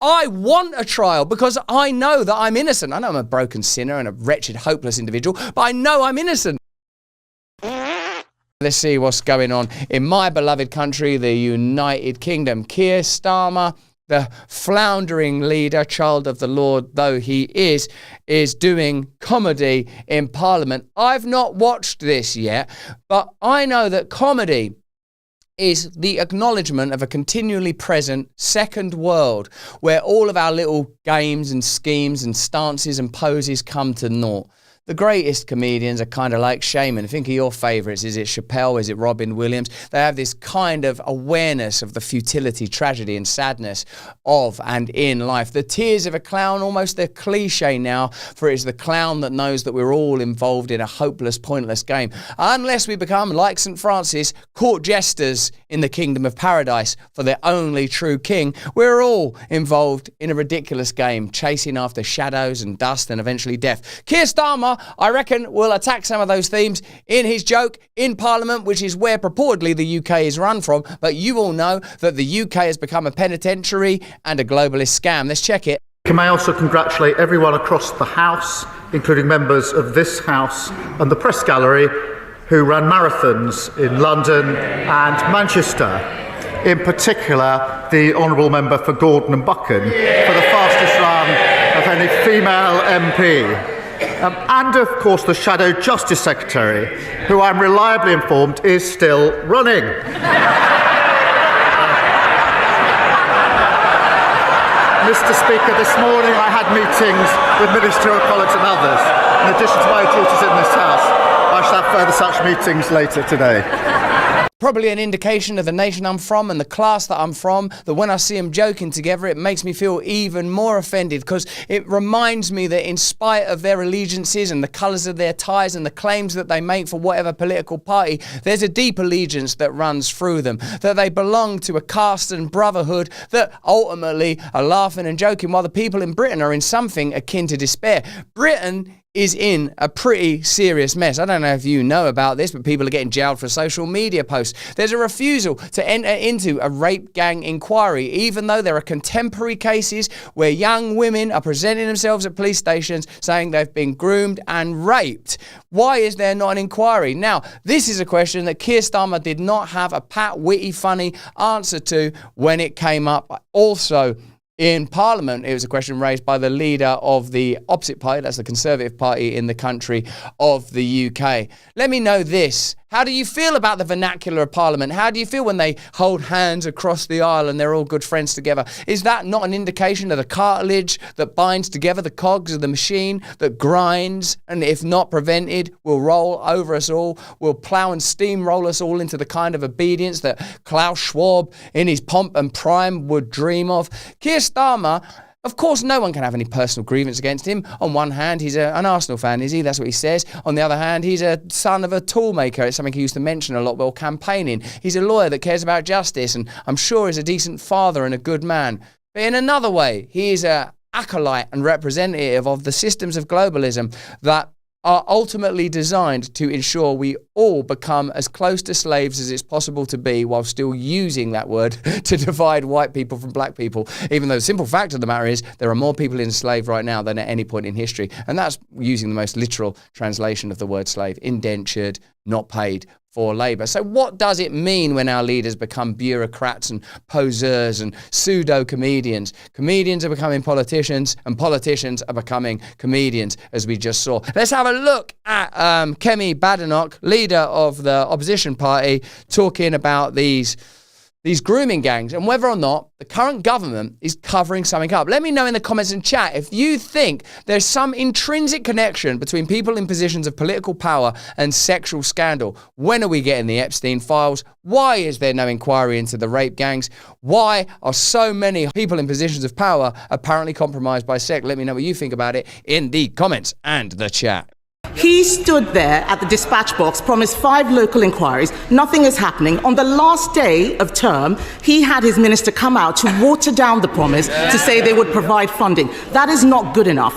I want a trial because I know that I'm innocent. I know I'm a broken sinner and a wretched, hopeless individual, but I know I'm innocent. Let's see what's going on in my beloved country, the United Kingdom. Keir Starmer, the floundering leader, child of the Lord though he is doing comedy in Parliament. I've not watched this yet, but I know that comedy is the acknowledgement of a continually present second world where all of our little games and schemes and stances and poses come to naught. The greatest comedians are kind of like Shaman. Think of your favourites. Is it Chappelle? Is it Robin Williams? They have this kind of awareness of the futility, tragedy and sadness of and in life. The tears of a clown, almost a cliche now, for it is the clown that knows that we're all involved in a hopeless, pointless game. Unless we become, like St. Francis, court jesters in the kingdom of paradise for the only true king, we're all involved in a ridiculous game, chasing after shadows and dust and eventually death. Keir Starmer, I reckon, will attack some of those themes in his joke in Parliament, which is where purportedly the UK is run from. But you all know that the UK has become a penitentiary and a globalist scam. Let's check it. Can I also congratulate everyone across the House, including members of this House and the Press Gallery, who ran marathons in London and Manchester. In particular, the Honourable Member for Gordon and Buchan, for the fastest run of any female MP. And of course the Shadow Justice Secretary, who I'm reliably informed is still running. Mr. Speaker, this morning I had meetings with ministerial colleagues and others. In addition to my duties in this House, I shall have further such meetings later today. Probably an indication of the nation I'm from and the class that I'm from, that when I see them joking together, it makes me feel even more offended, because it reminds me that in spite of their allegiances and the colours of their ties and the claims that they make for whatever political party, there's a deep allegiance that runs through them, that they belong to a caste and brotherhood that ultimately are laughing and joking while the people in Britain are in something akin to despair. Britain is in a pretty serious mess. I don't know if you know about this, but people are getting jailed for social media posts. There's a refusal to enter into a rape gang inquiry, even though there are contemporary cases where young women are presenting themselves at police stations saying they've been groomed and raped. Why is there not an inquiry? Now, this is a question that Keir Starmer did not have a pat, witty, funny answer to when it came up. Also, in Parliament, it was a question raised by the leader of the opposite party, that's the Conservative Party in the country of the UK. Let me know this. How do you feel about the vernacular of Parliament? How do you feel when they hold hands across the aisle and they're all good friends together? Is that not an indication of the cartilage that binds together the cogs of the machine that grinds and, if not prevented, will roll over us all, will plough and steamroll us all into the kind of obedience that Klaus Schwab in his pomp and prime would dream of? Keir Starmer, of course, no one can have any personal grievance against him. On one hand, he's an Arsenal fan, is he? That's what he says. On the other hand, he's a son of a toolmaker. It's something he used to mention a lot while campaigning. He's a lawyer that cares about justice, and I'm sure is a decent father and a good man. But in another way, he is an acolyte and representative of the systems of globalism that are ultimately designed to ensure we all become as close to slaves as it's possible to be, while still using that word to divide white people from black people, even though the simple fact of the matter is there are more people enslaved right now than at any point in history. And that's using the most literal translation of the word slave: indentured, not paid for labour. So what does it mean when our leaders become bureaucrats and poseurs and pseudo-comedians? Comedians are becoming politicians and politicians are becoming comedians, as we just saw. Let's have a look at Kemi Badenoch, leader of the opposition party, talking about these grooming gangs and whether or not the current government is covering something up. Let me know in the comments and chat if you think there's some intrinsic connection between people in positions of political power and sexual scandal. When are we getting the Epstein files? Why is there no inquiry into the rape gangs? Why are so many people in positions of power apparently compromised by sex? Let me know what you think about it in the comments and the chat. He stood there at the dispatch box, promised 5 local inquiries. Nothing is happening. On the last day of term, he had his minister come out to water down the promise to say they would provide funding. That is not good enough.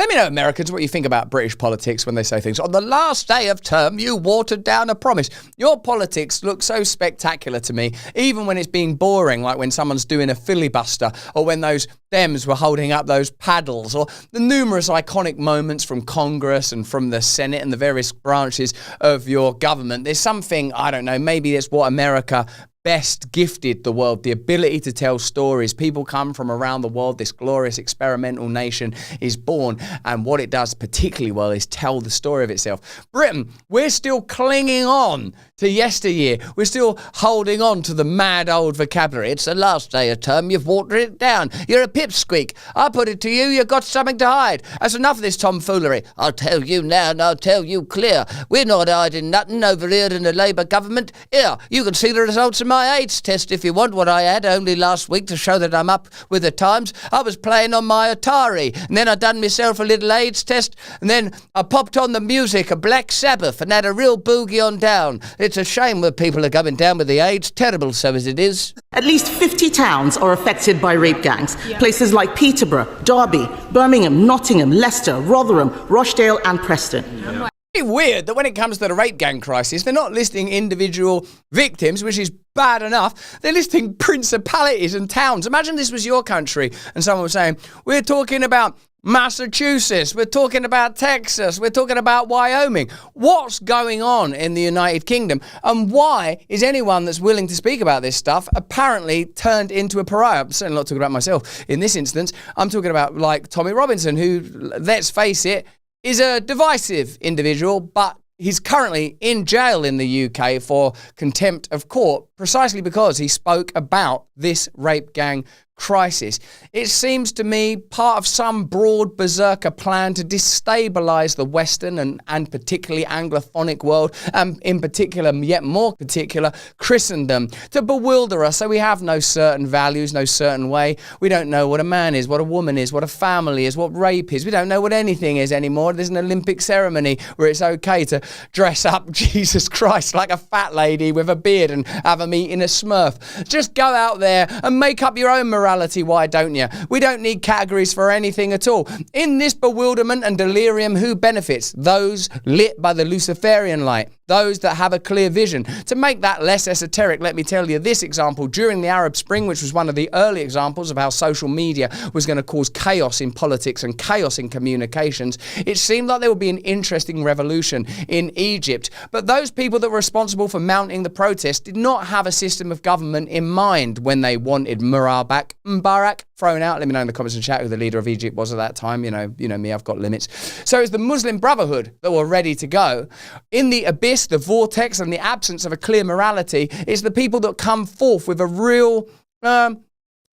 Let me know, Americans, what you think about British politics when they say things. On the last day of term, you watered down a promise. Your politics look so spectacular to me, even when it's being boring, like when someone's doing a filibuster, or when those Dems were holding up those paddles, or the numerous iconic moments from Congress and from the Senate and the various branches of your government. There's something, I don't know, maybe it's what America best gifted the world, the ability to tell stories. People come from around the world. This glorious experimental nation is born, and what it does particularly well is tell the story of itself. Britain, we're still clinging on to yesteryear. We're still holding on to the mad old vocabulary. It's the last day of term. You've watered it down. You're a pipsqueak. I put it to you, you've got something to hide. That's enough of this tomfoolery. I'll tell you now, and I'll tell you clear. We're not hiding nothing over here in the Labour government. Here, you can see the results of my AIDS test if you want, what I had only last week to show that I'm up with the times. I was playing on my Atari, and then I done myself a little AIDS test, and then I popped on the music of Black Sabbath and had a real boogie on down. It's a shame that people are going down with the AIDS. Terrible so as it is. At least 50 towns are affected by rape gangs. Places like Peterborough, Derby, Birmingham, Nottingham, Leicester, Rotherham, Rochdale and Preston. It's weird that when it comes to the rape gang crisis, they're not listing individual victims, which is bad enough. They're listing principalities and towns. Imagine this was your country and someone was saying, we're talking about Massachusetts, we're talking about Texas, we're talking about Wyoming. What's going on in the United Kingdom? And why is anyone that's willing to speak about this stuff apparently turned into a pariah? I'm certainly not talking about myself in this instance. I'm talking about like Tommy Robinson, who, let's face it, is a divisive individual, but he's currently in jail in the UK for contempt of court precisely because he spoke about this rape gang crisis. It seems to me part of some broad berserker plan to destabilise the Western and particularly Anglophonic world, and in particular, yet more particular, Christendom, to bewilder us so we have no certain values, no certain way. We don't know what a man is, what a woman is, what a family is, what rape is. We don't know what anything is anymore. There's an Olympic ceremony where it's okay to dress up Jesus Christ like a fat lady with a beard and have him eating a Smurf. Just go out there and make up your own morality. Why don't you? We don't need categories for anything at all. In this bewilderment and delirium, who benefits? Those lit by the Luciferian light. Those that have a clear vision. To make that less esoteric, let me tell you this example. During the Arab Spring, which was one of the early examples of how social media was going to cause chaos in politics and chaos in communications, it seemed like there would be an interesting revolution in Egypt. But those people that were responsible for mounting the protest did not have a system of government in mind when they wanted Mubarak thrown out. Let me know in the comments and chat who the leader of Egypt was at that time. You know me, I've got limits. So it's the Muslim Brotherhood that were ready to go. In the abyss, the vortex, and the absence of a clear morality, it's the people that come forth with a real,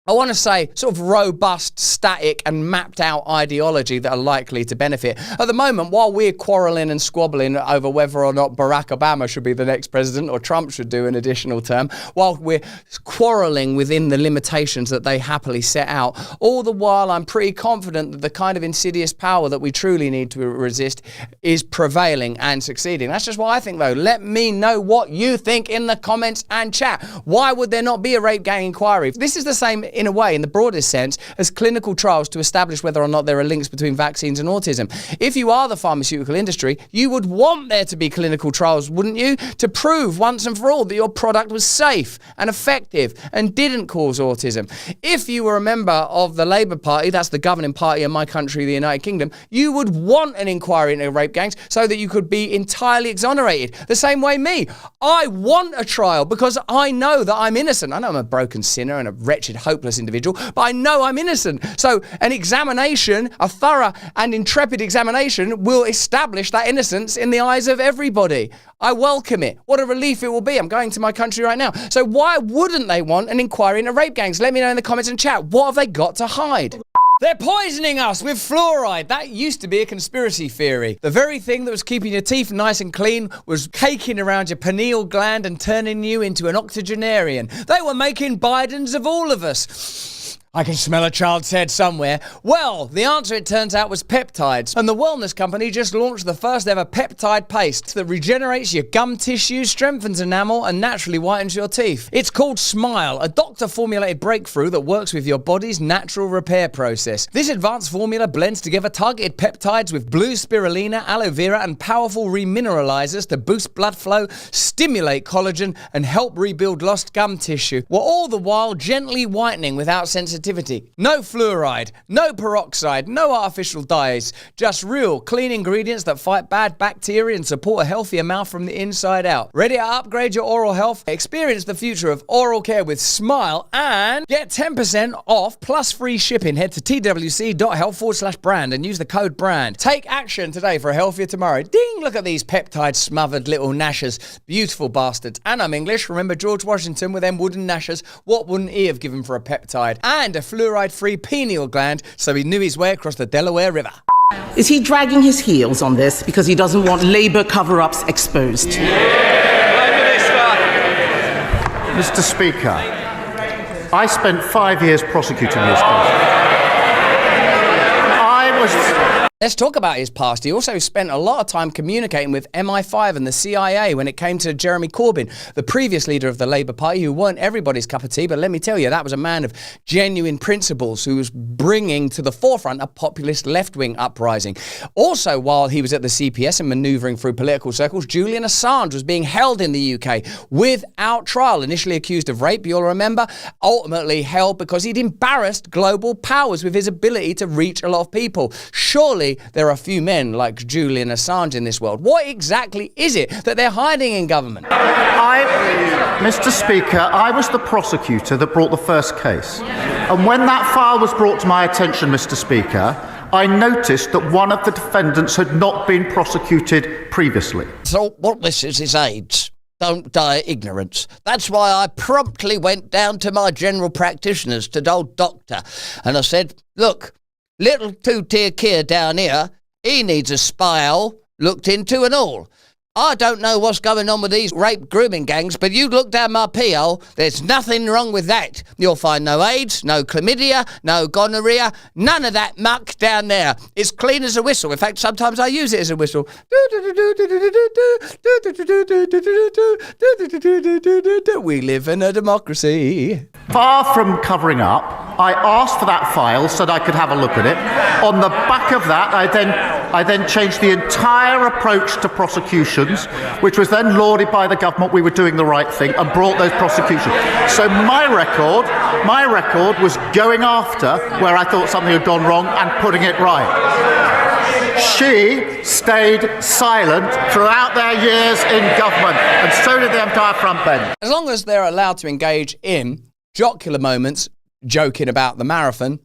I want to say, sort of robust, static and mapped out ideology that are likely to benefit. At the moment, while we're quarrelling and squabbling over whether or not Barack Obama should be the next president or Trump should do an additional term, while we're quarrelling within the limitations that they happily set out, all the while I'm pretty confident that the kind of insidious power that we truly need to resist is prevailing and succeeding. That's just what I think, though. Let me know what you think in the comments and chat. Why would there not be a rape gang inquiry? This is the same in a way, in the broadest sense, as clinical trials to establish whether or not there are links between vaccines and autism. If you are the pharmaceutical industry, you would want there to be clinical trials, wouldn't you? To prove once and for all that your product was safe and effective and didn't cause autism. If you were a member of the Labour Party, that's the governing party in my country, the United Kingdom, you would want an inquiry into rape gangs so that you could be entirely exonerated. The same way me. I want a trial because I know that I'm innocent. I know I'm a broken sinner and a wretched, hopeless individual, but I know I'm innocent. So an examination, a thorough and intrepid examination, will establish that innocence in the eyes of everybody. I welcome it. What a relief it will be. I'm going to my country right now. So why wouldn't they want an inquiry into rape gangs? Let me know in the comments and chat. What have they got to hide? They're poisoning us with fluoride. That used to be a conspiracy theory. The very thing that was keeping your teeth nice and clean was caking around your pineal gland and turning you into an octogenarian. They were making Bidens of all of us. I can smell a child's head somewhere. Well, the answer, it turns out, was peptides. And the wellness company just launched the first ever peptide paste that regenerates your gum tissue, strengthens enamel, and naturally whitens your teeth. It's called Smile, a doctor-formulated breakthrough that works with your body's natural repair process. This advanced formula blends together targeted peptides with blue spirulina, aloe vera, and powerful remineralizers to boost blood flow, stimulate collagen, and help rebuild lost gum tissue, while all the while gently whitening without sensitivity. No fluoride, no peroxide, no artificial dyes, just real clean ingredients that fight bad bacteria and support a healthier mouth from the inside out. Ready to upgrade your oral health? Experience the future of oral care with Smile and get 10% off plus free shipping. Head to twc.health/brand and use the code BRAND. Take action today for a healthier tomorrow. Ding! Look at these peptide smothered little gnashers. Beautiful bastards. And I'm English. Remember George Washington with them wooden gnashers? What wouldn't he have given for a peptide? And a fluoride-free pineal gland, so he knew his way across the Delaware River. Is he dragging his heels on this because he doesn't want Labour cover-ups exposed? Mr. Speaker, I spent 5 years prosecuting this case. Let's talk about his past. He also spent a lot of time communicating with MI5 and the CIA when it came to Jeremy Corbyn, the previous leader of the Labour Party, who weren't everybody's cup of tea, but let me tell you, that was a man of genuine principles who was bringing to the forefront a populist left-wing uprising. Also, while he was at the CPS and manoeuvring through political circles, Julian Assange was being held in the UK without trial, initially accused of rape, you'll remember, ultimately held because he'd embarrassed global powers with his ability to reach a lot of people. Surely there are a few men like Julian Assange in this world. What exactly is it that they're hiding in government? Mr. Speaker, I was the prosecutor that brought the first case. And when that file was brought to my attention, Mr. Speaker, I noticed that one of the defendants had not been prosecuted previously. So what this is AIDS. Don't die of ignorance. That's why I promptly went down to my general practitioners, to the old doctor, and I said, look, little two-tier kid down here, he needs a spile looked into and all. I don't know what's going on with these rape grooming gangs, but you look down my pee-hole, there's nothing wrong with that. You'll find no AIDS, no chlamydia, no gonorrhea, none of that muck down there. It's clean as a whistle. In fact, sometimes I use it as a whistle. We live in a democracy. Far from covering up, I asked for that file so that I could have a look at it. On the back of that, I then changed the entire approach to prosecutions, which was then lauded by the government. We were doing the right thing and brought those prosecutions. So my record was going after where I thought something had gone wrong and putting it right. She stayed silent throughout their years in government, and so did the entire front bench. As long as they're allowed to engage in jocular moments, joking about the marathon,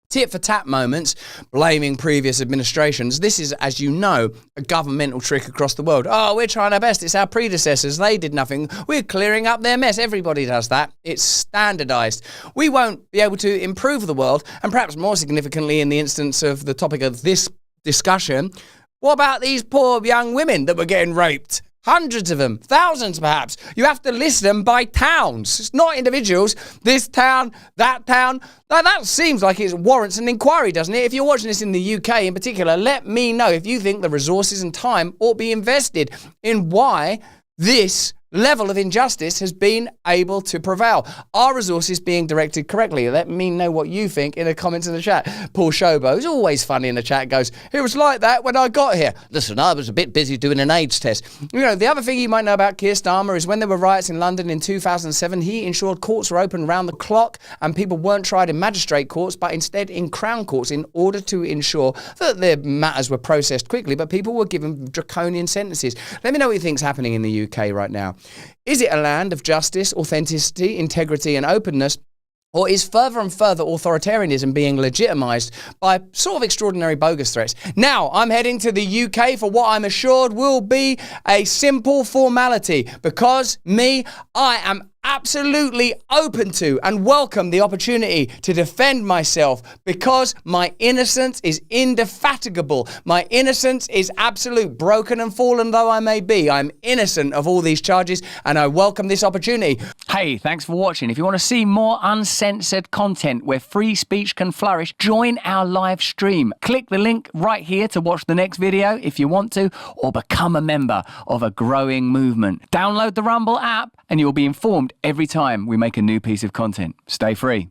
tit-for-tat moments, blaming previous administrations. This is, as you know, a governmental trick across the world. Oh, we're trying our best. It's our predecessors. They did nothing. We're clearing up their mess. Everybody does that. It's standardized. We won't be able to improve the world, and perhaps more significantly in the instance of the topic of this discussion, what about these poor young women that were getting raped? Hundreds of them, thousands perhaps. You have to list them by towns. It's not individuals. This town, that town. Now that seems like it warrants an inquiry, doesn't it? If you're watching this in the UK in particular, let me know if you think the resources and time ought to be invested in why this level of injustice has been able to prevail. Are resources being directed correctly? Let me know what you think in the comments in the chat. Paul Shobo, who's always funny in the chat, goes, it was like that when I got here. Listen, I was a bit busy doing an AIDS test. You know, the other thing you might know about Keir Starmer is when there were riots in London in 2007, he ensured courts were open round the clock and people weren't tried in magistrate courts, but instead in Crown courts in order to ensure that their matters were processed quickly, but people were given draconian sentences. Let me know what you think's happening in the UK right now. Is it a land of justice, authenticity, integrity and openness? Or is further and further authoritarianism being legitimised by sort of extraordinary bogus threats? Now, I'm heading to the UK for what I'm assured will be a simple formality. Because I am absolutely open to and welcome the opportunity to defend myself because my innocence is indefatigable. My innocence is absolute. Broken and fallen though I may be, I'm innocent of all these charges and I welcome this opportunity. Hey, thanks for watching. If you want to see more uncensored content where free speech can flourish, join our live stream. Click the link right here to watch the next video if you want to, or become a member of a growing movement. Download the Rumble app and you'll be informed every time we make a new piece of content. Stay free.